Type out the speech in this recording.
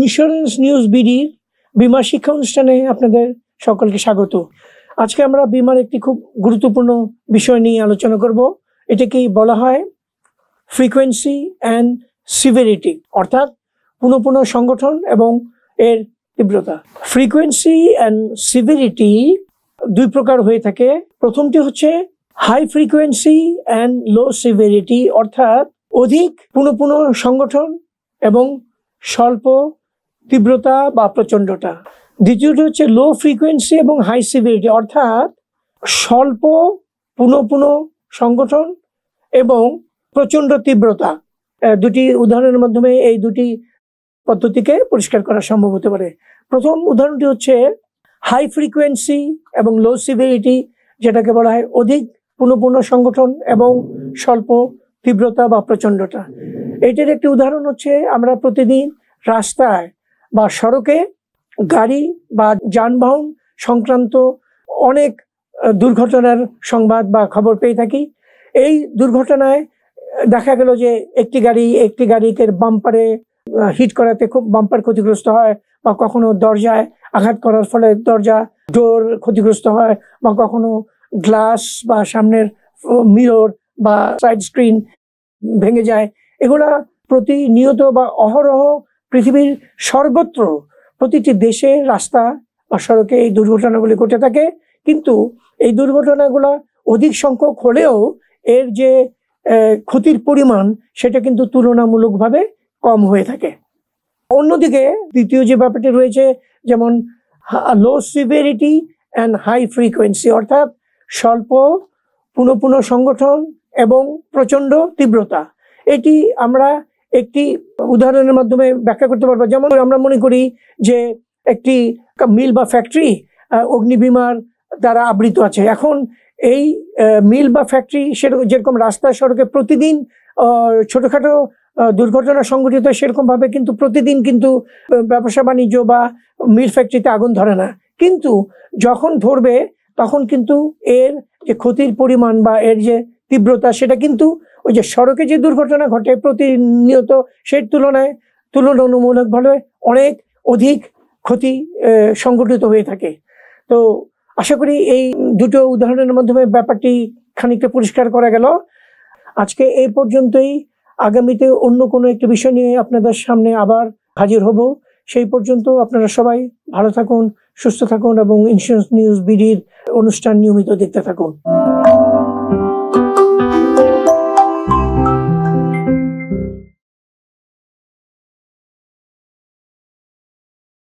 Insurance news বিডির বীমা শিক্ষা অনুষ্ঠানে আপনাদের সকলকে স্বাগত। আজকে আমরা বীমার একটি খুব গুরুত্বপূর্ণ বিষয় নিয়ে আলোচনা করব। এটাকেই বলা হয় ফ্রিকোয়েন্সি অ্যান্ড সিভিরিটি, অর্থাৎ পুনঃ সংগঠন এবং এর তীব্রতা। ফ্রিকোয়েন্সি অ্যান্ড সিভিরিটি দুই প্রকার হয়ে থাকে। প্রথমটি হচ্ছে হাই ফ্রিকোয়েন্সি অ্যান্ড লো সিভিরিটি, অর্থাৎ অধিক পুনঃ সংগঠন এবং স্বল্প তীব্রতা বা প্রচণ্ডতা। দ্বিতীয়টি হচ্ছে লো ফ্রিকোয়েন্সি এবং হাই সিভিরিটি, অর্থাৎ স্বল্প পুনঃ সংগঠন এবং প্রচণ্ড তীব্রতা। দুটি উদাহরণের মাধ্যমে এই দুটি পদ্ধতিকে পরিষ্কার করা সম্ভব হতে পারে। প্রথম উদাহরণটি হচ্ছে হাই ফ্রিকোয়েন্সি এবং লো সিভিরিটি, যেটাকে বলা হয় অধিক পুনঃ সংগঠন এবং স্বল্প তীব্রতা বা প্রচণ্ডতা। এটার একটি উদাহরণ হচ্ছে আমরা প্রতিদিন রাস্তায় বা সড়কে গাড়ি বা যানবাহন সংক্রান্ত অনেক দুর্ঘটনার সংবাদ বা খবর পেয়ে থাকি। এই দুর্ঘটনায় দেখা গেল যে একটি গাড়িকে বাম্পারে হিট করাতে খুব বাম্পার ক্ষতিগ্রস্ত হয়, বা কখনো দরজায় আঘাত করার ফলে দরজা ডোর ক্ষতিগ্রস্ত হয়, বা কখনো গ্লাস বা সামনের মিরর বা সাইড স্ক্রিন ভেঙে যায়। এগুলা প্রতিনিয়ত বা অহরহ পৃথিবীর সর্বত্র প্রতিটি দেশে রাস্তা বা সড়কে এই দুর্ঘটনাগুলি ঘটে থাকে। কিন্তু এই দুর্ঘটনাগুলো অধিক সংখ্যক হলেও এর যে ক্ষতির পরিমাণ সেটা কিন্তু তুলনামূলকভাবে কম হয়ে থাকে। অন্যদিকে দ্বিতীয় যে ব্যাপারটি রয়েছে, যেমন লো সিভিরিটি অ্যান্ড হাই ফ্রিকোয়েন্সি, অর্থাৎ স্বল্প পুনঃ সংগঠন এবং প্রচণ্ড তীব্রতা। এটি আমরা একটি উদাহরণের মাধ্যমে ব্যাখ্যা করতে পারবো। যেমন আমরা মনে করি যে একটি মিল বা ফ্যাক্টরি অগ্নিবীমার দ্বারা আবৃত আছে। এখন এই মিল বা ফ্যাক্টরি যেরকম রাস্তা সড়কে প্রতিদিন ছোটখাটো দুর্ঘটনা সংঘটিত, সেরকম ভাবে কিন্তু প্রতিদিন কিন্তু ব্যবসা বাণিজ্য বা মিল ফ্যাক্টরিতে আগুন ধরে না। কিন্তু যখন ধরবে তখন কিন্তু এর যে ক্ষতির পরিমাণ বা এর যে তীব্রতা সেটা কিন্তু ওই যে সড়কে যে দুর্ঘটনা ঘটে প্রতিনিয়ত সেই তুলনামূলকভাবে অনেক অধিক ক্ষতি সংঘটিত হয়ে থাকে। তো আশা করি এই দুটো উদাহরণের মাধ্যমে ব্যাপারটি খানিকটা পরিষ্কার করা গেল। আজকে এই পর্যন্তই। আগামীতে অন্য কোনো একটি বিষয় নিয়ে আপনাদের সামনে আবার হাজির হব। সেই পর্যন্ত আপনারা সবাই ভালো থাকুন, সুস্থ থাকুন এবং ইন্স্যুরেন্স নিউজ বিডির অনুষ্ঠান নিয়মিত দেখতে থাকুন।